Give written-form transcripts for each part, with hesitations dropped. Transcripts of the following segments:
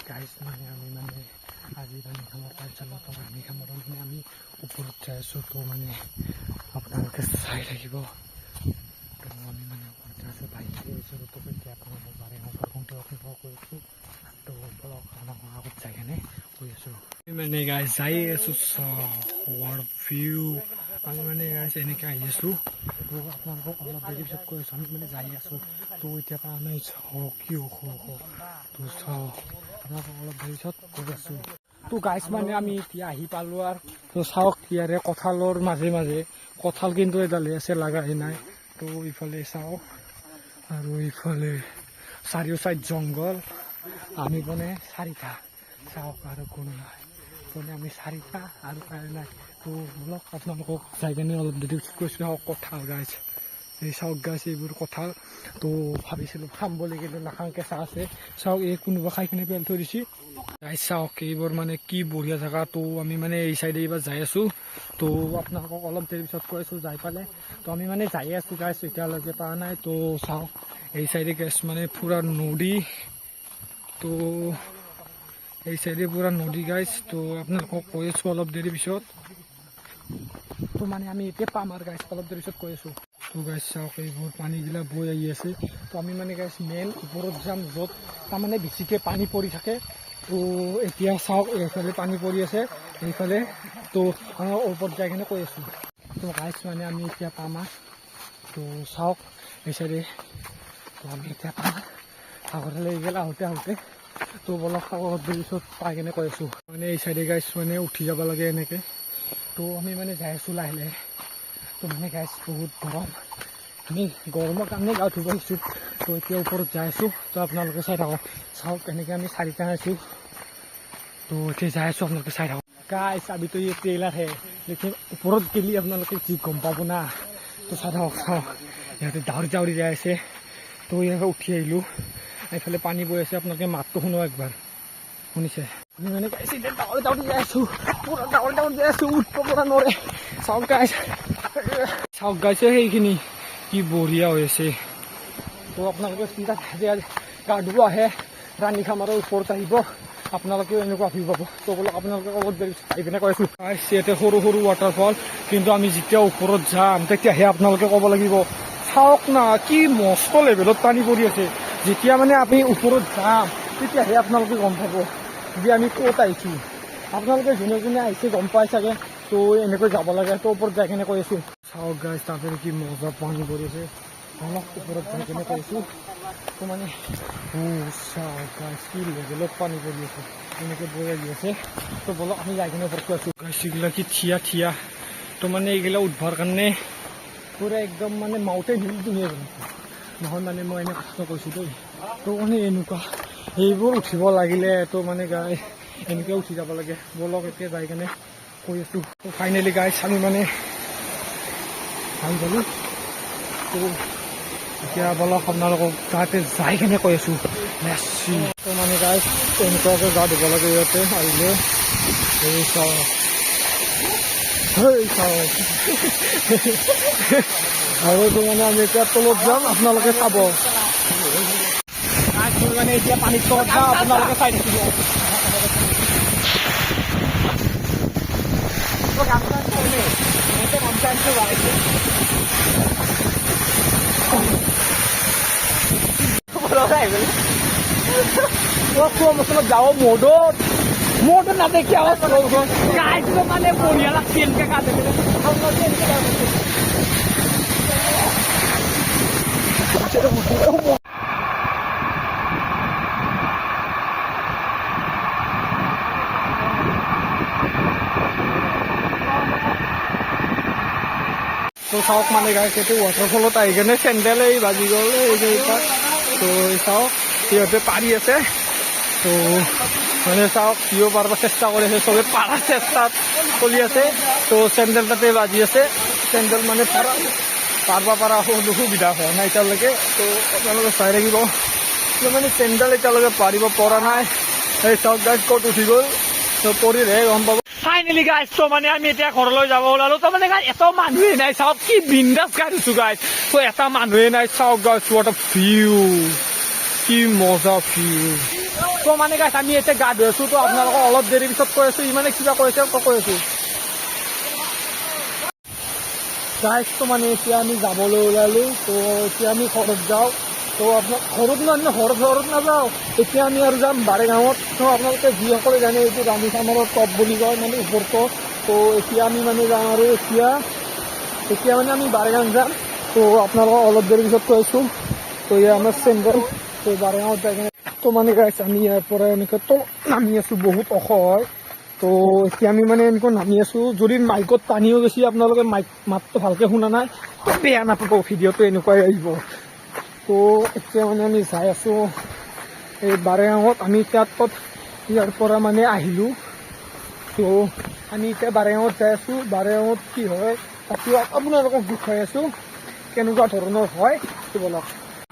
Guys মানে আমি মানে আজি ৰাণীখামৰ কাৰ্যালয়ত ৰাণীখামৰ মানে আমি ওপৰত যাই আছোঁ। তো মানে আপোনালোকে চাই থাকিব। তো আমি মানে ওপৰত যাই আছোঁ, বাইক আহিছোঁ। তো এতিয়া আপোনালোকক বাৰে সংকল্পতে অভিভৱ কৰিছোঁ। তো বলক আপোনালোকৰ আগত যাই কেনে কৈ আছোঁ মানে গাইজ যাই আছোঁ। ৱৰ্ল্ড ভিউ আমি মানে গাইজ এনেকৈ আহি আছোঁ। তো আপোনালোকক অলপ দেৰি পিছত কৈ আছোঁ আমি মানে যাই আছোঁ। তো এতিয়া পৰা নাই চাওক কি ওখ তো চাওক আপোনালোকক অলপ দেৰি পিছত কৈ আছোঁ। তো গাইজ মানে আমি এতিয়া আহি পালোঁ আৰু তো চাওক ইয়াৰে কঁঠালৰ মাজে মাজে কঁঠাল কিন্তু এডাল আছে লাগাই নাই। তো ইফালে চাওক আৰু ইফালে চাৰিও চাইড জংঘল। আমি মানে চাৰিটা চাওক আৰু কোনো নাই মানে আমি চাৰিটা আৰু কাই নাই। তো বলক আপোনালোকক যাই কেনে অলপ দেৰি কৈছোঁ চাওক কঁঠাল গাইজ এই চাওক গাছ এইবোৰ কঁঠাল। তো ভাবিছিলোঁ খাম বুলি কিন্তু নাখাওঁ কেঁচা আছে। চাওক এই কোনোবা খাই কিনে পেলাই থৈ দিছে গাইজ। চাওক এইবোৰ মানে কি বঢ়িয়া জেগা। তো আমি মানে এই চাইডে এইবাৰ যাই আছোঁ। তো আপোনালোকক অলপ দেৰি পিছত কৈ আছোঁ যাই পালে। তো আমি মানে যাই আছোঁ গাইজ এতিয়ালৈকে পৰা নাই। তো চাওক এই চাইডে গেছ মানে পুৰা নদী। তো এই চাইডে পুৰা নদী গাইজ। তো আপোনালোকক কৈ আছোঁ অলপ দেৰি পিছত। তো মানে আমি এতিয়া পাম আৰু গাইজ অলপ দেৰি পিছত কৈ আছোঁ। তো গাইজ চাওক এইবোৰ পানীগিলা বৈ আহি আছে। তো আমি মানে গাইজ মেইন ওপৰত যাম য'ত তাৰমানে বেছিকৈ পানী পৰি থাকে। তো এতিয়া চাওক এইফালে পানী পৰি আছে এইফালে। তো ওপৰত যাই কিনে কৈ আছোঁ। তো গাইজ মানে আমি এতিয়া পাম আৰু তো চাওক এই চাইডে। তো আমি এতিয়া পাম আগতে লৈ গ'ল আহোঁতে। তো বলক অলপ দেৰি পিছত পাই কিনে কৈ আছোঁ। মানে এই চাইডে গাইজ মানে উঠি যাব লাগে এনেকৈ। তো আমি মানে যাই আছোঁ লাহে লাহে। তো মানে গাইজ বহুত গৰম আমি গৰমৰ কাৰণে গা ধুব আহিছোঁ। তো এতিয়া ওপৰত যাই আছোঁ। তো আপোনালোকে চাই থাকক চাওক এনেকৈ আমি চাৰিটা আছোঁ। তো এতিয়া যাই আছোঁ আপোনালোকে চাই থাকক গাইজ। আমিতো এই ট্ৰেইলাৰ হে লেকিন ওপৰত গেলি আপোনালোকে যি গম পাব না। তো চাই থাকক চাওক ইহঁতে দাউৰি যাই আছে। তো ইয়াকে উঠি আহিলোঁ এইফালে পানী বৈ আছে। আপোনালোকে মাতটো শুনো একবাৰ শুনিছে আমি মানে গাইজ এতিয়া দাউৰি যাই আছোঁ। পুৰা দাউৰি যাই আছোঁ উঠিব পৰা নৰে। চাওক গাইজ সেইখিনি কি বঢ়িয়া হৈ আছে। তো আপোনালোকে চিন্তা গা ধুব আহে ৰাণীখামৰ ওপৰত আহিব আপোনালোকেও এনেকুৱা ভিউ পাব। তো বোলো আপোনালোকে ক'ব দেৰি আহি পিনে কৈ আছোঁ ইয়াতে সৰু সৰু ৱাটাৰফল। কিন্তু আমি যেতিয়া ওপৰত যাম তেতিয়াহে আপোনালোকে ক'ব লাগিব চাওক না কি মস্ত লেভেলত পানী পৰি আছে। যেতিয়া মানে আমি ওপৰত যাম তেতিয়াহে আপোনালোকে গম পাব যে আমি ক'ত আহিছোঁ। আপোনালোকে যোনে যোনে আহিছে গম পাই চাগে। তো এনেকৈ যাব লাগে। তো ওপৰত যাই কিনে কৈ আছোঁ চাওক গাইজ তাতে কি মজা পানী পৰি আছে। অলপ ওপৰত যাই কিনে কৈ আছোঁ। তো মানে চাওক গাইজ কি লেভেলত পানী পৰি আছে এনেকৈ বৈ আহি আছে। তো বলক আমি যাই কিনে ওপৰত কৈ আছোঁ গাইজ এইগিলা কি থিয়া। তো মানে এইগিলা উঠবাৰ কাৰণে পুৰা একদম মানে মাউণ্টেইন হিল ধুনীয়া নহয় মানে মই এনে কষ্ট কৰিছোঁ দেই। তো মানে এনেকুৱা এইবোৰ উঠিব লাগিলে তো মানে গাই এনেকৈ উঠি যাব লাগে। বলক এতিয়া যাই কেনে কৈ আছোঁ। তো ফাইনেলি গাইজ আমি মানে আহি গ'লোঁ। তো এতিয়া বলক আপোনালোকক তাতে যাই কেনে কৈ আছোঁ মেচি। তো মানে গাইজ এনেকুৱাকৈ গা ধুব লাগে ইয়াতে আহিলে। এই চাওক আৰু তো মানে আমি এতিয়া তলত যাম আপোনালোকে চাব। মানে এতিয়া পানীত তলত যাম আপোনালোকে চাই থাকিব। যাও মোড় না দেখি আওয়াজ মানে বঢ়িয়া লাগছে এনকে কাঁদে তো চাওক মানে গাইজ এইটো ৱাটাৰফলত আহি কেনে চেণ্ডেল এই বাজি গ'ল এইকেইটা। তো চাওক সিহঁতে পাৰি আছে। তো মানে চাওক সিও পাৰব চেষ্টা কৰি আছে চবে পাৰাৰ চেষ্টাত চলি আছে। তো চেণ্ডেল তাতে বাজি আছে। চেণ্ডেল মানে পাৰবা পাৰা সুবিধা হোৱা নাই এতিয়ালৈকে। তো আপোনালোকে চাই থাকিব মানে চেণ্ডেল এতিয়ালৈকে পাৰিব পৰা নাই। এই চাওক গাইজ ক'ত উঠি গ'ল। তো পৰিলেহে গম পাব। ফাইনেলি গাইজ তো মানে আমি এতিয়া ঘৰলৈ যাব ওলালো তো মানে গাইজ এটা মানুহে নাই চাওক কি বিন্দাছ গাড়ীছো গাইজ তো এটা মানুহে নাই চাওক গাইজ what a view কি মজা ভিউ তো মানে গাইজ আমি এতিয়া গা ধুই আছো তো আপোনালোকক অলপ দেৰি পিছত কৈ আছো ইমানে কিবা কৈছে কৈ আছো গাইজ তো মানে এতিয়া আমি যাবলৈ ওলালো তো এতিয়া আমি ঘৰত যাওঁ তো আপোনাক ঘৰত নাযাওঁ এতিয়া আমি আৰু যাম বাৰেগাঁৱত তো আপোনালোকে যিসকলে জানে এইটো ৰাণীখামৰ টপ বুলি কয় মানে ওপৰতো তো এতিয়া আমি মানে যাম আৰু এতিয়া মানে আমি বাৰেগাঁও যাম তো আপোনালোকক অলপ দেৰি পিছত কৈ আছোঁ তো এয়া আমাৰ চেম্বাৰ তো বাৰেগাঁৱত যাই কিনে তো মানে গাইছ আমি ইয়াৰ পৰা এনেকৈ তো নামি আছোঁ বহুত ওখ হয় তো এতিয়া আমি মানে এনেকৈ নামি আছোঁ যদি মাইকত টানিও গৈছে আপোনালোকে মাতটো ভালকৈ শুনা নাই তো বেয়া নাপাব ভিডিঅ'টো এনেকুৱাই আহিব তো এতিয়া মানে আমি যাই আছোঁ এই বাৰেগাঁৱত আমি তাত ইয়াৰ পৰা মানে আহিলোঁ তো আমি এতিয়া বাৰেগাঁৱত যাই আছোঁ বাৰেগাঁৱত কি হয় তাতে আপোনালোকক দেখুৱাই আছোঁ কেনেকুৱা ধৰণৰ হয় বলক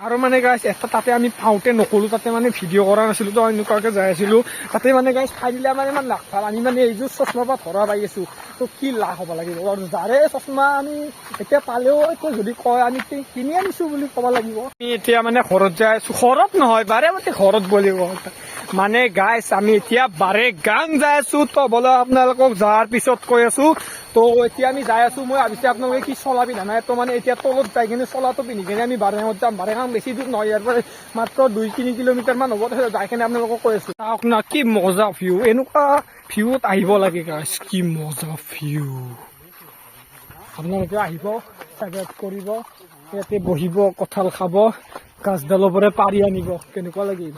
আৰু মানে গাইছ এটা তাতে আমি পাওঁতে নকলোঁ তাতে মানে ভিডিঅ' কৰা নাছিলোঁ তো এনেকুৱাকৈ যাই আছিলোঁ তাতে মানে গাইছ খাই দিলে আমাৰ ইমান লাভ ভাল আমি মানে এইযোৰ চশমাৰ পৰা ধৰা পাই আছোঁ তো কি লাভ হ'ব লাগিব আৰু যাৰে চশমা আমি এতিয়া পালেও এতিয়া যদি কয় আমি কিনি আনিছোঁ বুলি ক'ব লাগিব আমি এতিয়া মানে ঘৰত যাই আছোঁ ঘৰত নহয় বাৰেমাতে ঘৰত বুলি কয় মানে গাইছ আমি এতিয়া বাৰেগাঁও যাই আছোঁ তো বোলে আপোনালোকক যোৱাৰ পিছত কৈ আছোঁ তো এতিয়া আমি যাই আছোঁ মই ভাবিছোঁ আপোনালোকে কি চলা পিন্ধা নাই তো মানে এতিয়া তলত যাই কিনে চলাটো পিন্ধি কিনে আমি বাৰেগাঁৱত যাম বাৰেগাঁও বেছি দূৰ নহয় ইয়াৰ পৰা মাত্ৰ 2-3 কিলোমিটাৰমান হ'ব যাই কিনে আপোনালোকক কৈ আছোঁ চাওক না কি মজা ভিউ এনেকুৱা ভিউত আহিব লাগে গাইছ কি মজা ভিউ আপোনালোকে আহিব ছাবস্ক্ৰাইব কৰিব ইয়াতে বহিব কঁঠাল খাব গাছডালৰ পৰা পাৰি আনিব কেনেকুৱা লাগিব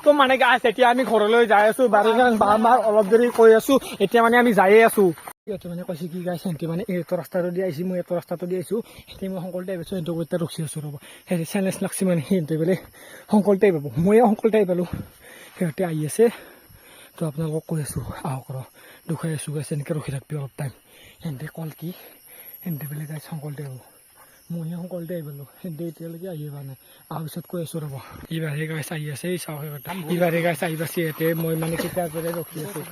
তো মানে গাইছ এতিয়া আমি ঘৰলৈ যাই আছোঁ বাৰেগাঁও আমাৰ অলপ দেৰি কৈ আছোঁ এতিয়া মানে আমি যায়ে আছোঁ সিহঁতে মানে কৈছে কি গাইছ সিহঁতে মানে এইটো ৰাস্তাটো দি আহিছোঁ মই এইটো ৰাস্তাটো দি আহিছোঁ এতিয়া মই শংকৰতে আহিছোঁ সিহঁতক এতিয়া ৰখি আছোঁ ৰ'ব সিহঁতে চেলেঞ্জ লাগছে মানে সিহঁতে বোলে শংকৰতে পাব ময়ে শংকৰতে পালোঁ সিহঁতে আহি আছে তো আপোনালোকক কৈ আছোঁ আহক ৰ দুখাই আছোঁ গাইছ এনেকৈ ৰখি থাকিবি অলপ টাইম সিহঁতে কল কি সিহঁতে বোলে গাইছ শংকৰতে পাব ময়ে শংকৰতে আহিলোঁ সিহঁতে এতিয়ালৈকে আহিয়ে পোৱা নাই অহাৰ পিছত কৈ আছোঁ ৰ'ব ইবাৰে গাইছ আহি আছে এই চাওক ইবাৰে গাইছ আহি পাইছে সিহঁতে মই মানে কেতিয়াৰ পৰাই ৰখি আছোঁ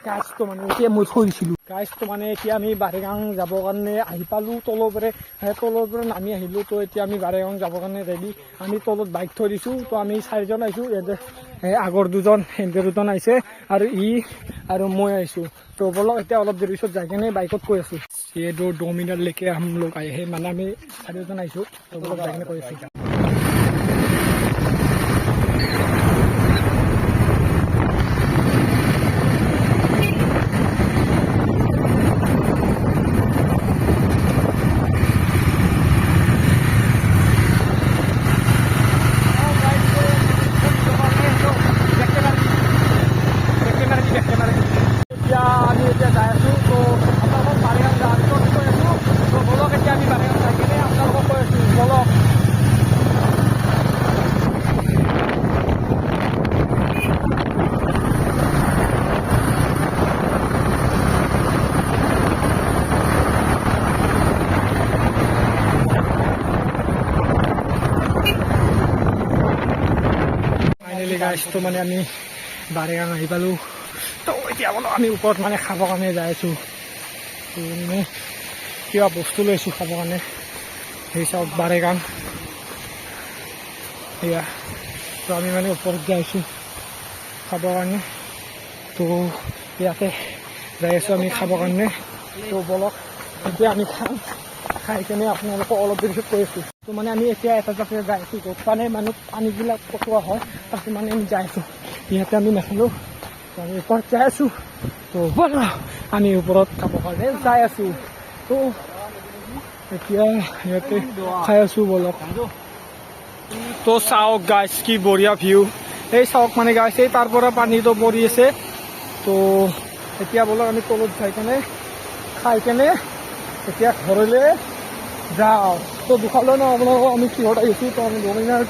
গাছটো মানে এতিয়া মই থৈছিলোঁ গাছটো মানে এতিয়া আমি বাৰেগাঁও যাবৰ কাৰণে আহি পালোঁ তলৰ পৰা নামি আহিলোঁ তো এতিয়া আমি বাৰেগাঁও যাবৰ কাৰণে ৰেডি আমি তলত বাইক থৈ দিছোঁ তো আমি 4জন আহিছোঁ ইয়াতে আগৰ 2জন সেনেকৈ 2জন আহিছে আৰু আৰু মই আহিছোঁ তো বলক এতিয়া অলপ দেৰি পিছত যাই কিনে বাইকত কৈ আছোঁ ये 2 मिनट लेके हम लोग आए हैं মানে আমি 4জন আহিছোঁ তো বলক যাই কিনে কৈ আছোঁ তো মানে আমি বাৰেগাঁও আহি পালোঁ তো এতিয়া বোলো আমি ওপৰত মানে খাবৰ কাৰণে যাই আছোঁ তো মানে কিবা বস্তু লৈছোঁ খাবৰ কাৰণে সেই চাওক বাৰেগাঁও সেয়া তো আমি মানে ওপৰত যাই আছোঁ খাবৰ কাৰণে তো ইয়াতে যাই আছোঁ আমি খাবৰ কাৰণে তো বলক এতিয়া আমি খাই কিনে আপোনালোকক অলপ দেৰি পিছত কৈ আছোঁ তো মানে আমি এতিয়া এটা জেগাত যাই আছোঁ য'ত মানে মানুহ পানীবিলাক পটোৱা হয় তাতে মানে আমি যাই আছোঁ ইয়াতে আমি নাখালোঁ আমি ওপৰত যাই আছোঁ তো ব'ল আমি ওপৰত খাবৰ কাৰণে যাই আছোঁ তো এতিয়া ইয়াতে খাই আছোঁ ব'লক তো চাওক গাইছ কি বঢ়িয়া ভিউ এই চাওক মানে গাইছ এই তাৰ পৰা পানীটো পৰি আছে তো এতিয়া ব'লক আমি তলত যাই কেনে খাই কেনে এতিয়া ঘৰলৈ যাওঁ তো দুখালৈ ন আপোনালোকক আমি কিহত আহিছোঁ তো আমি ডমিনাৰ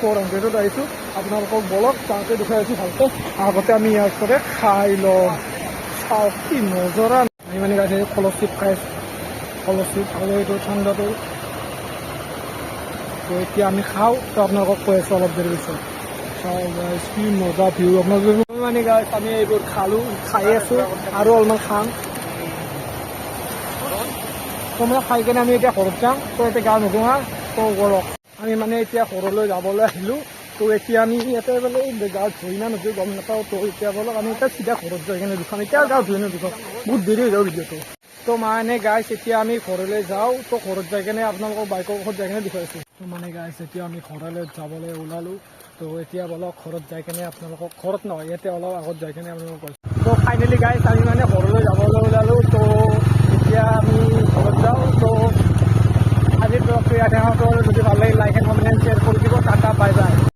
400ত আহিছোঁ আপোনালোকক বলক তাতে দেখুৱাই আছোঁ ভালকৈ আগতে আমি ইয়াৰ পৰা খাই লওঁ চাওক কি নজৰা আমি মানে গাইছে স্কলাৰশ্বিপ খাই স্কলাৰশ্বিপ আৰু এইটো ঠাণ্ডাটো তো এতিয়া আমি খাওঁ তো আপোনালোকক কৈ আছোঁ অলপ দেৰি পিছত চাওঁ গাইছ কি মজা ভিউ আপোনালোকে মানে গাইছ আমি এইবোৰ খালোঁ খাই আছোঁ আৰু অলপমান খাম তো মানে খাই কেনে আমি এতিয়া ঘৰত যাম তো এতিয়া গা নুধোৱা তো গৰক আমি মানে এতিয়া ঘৰলৈ যাবলৈ আহিলোঁ তো এতিয়া আমি ইয়াতে বোলে গাঁৱত ধুই না নুধুই গম নাপাওঁ তো এতিয়া বলক আমি এতিয়া চিধা ঘৰত যাই কিনে দুখন এতিয়া গাঁৱত ধুই নুধুওঁ বহুত দেৰি হৈ যাব ভিডিঅ'টো তো মানে গাইছ এতিয়া আমি ঘৰলৈ যাওঁ তো ঘৰত যাই কিনে আপোনালোকক বাইকৰ ঘৰত যাই কিনে দেখুৱাইছোঁ তো মানে গাইছ এতিয়া আমি ঘৰলৈ যাবলৈ ওলালোঁ তো এতিয়া বলক ঘৰত যাই কিনে আপোনালোকক ঘৰত নহয় ইয়াতে অলপ আগত যাই কিনে আপোনালোকক কৈছোঁ তো ফাইনেলি গাইছ আমি মানে ঘৰলৈ যাবলৈ ওলালোঁ তো এতিয়া আমি ঘৰত যাওঁ তো আজিৰ ব্লগটো ইয়াতে যদি ভাল লাগিল লাইক এণ্ড কমেণ্ট শ্বেয়াৰ কৰি দিব টাটা বাই বাই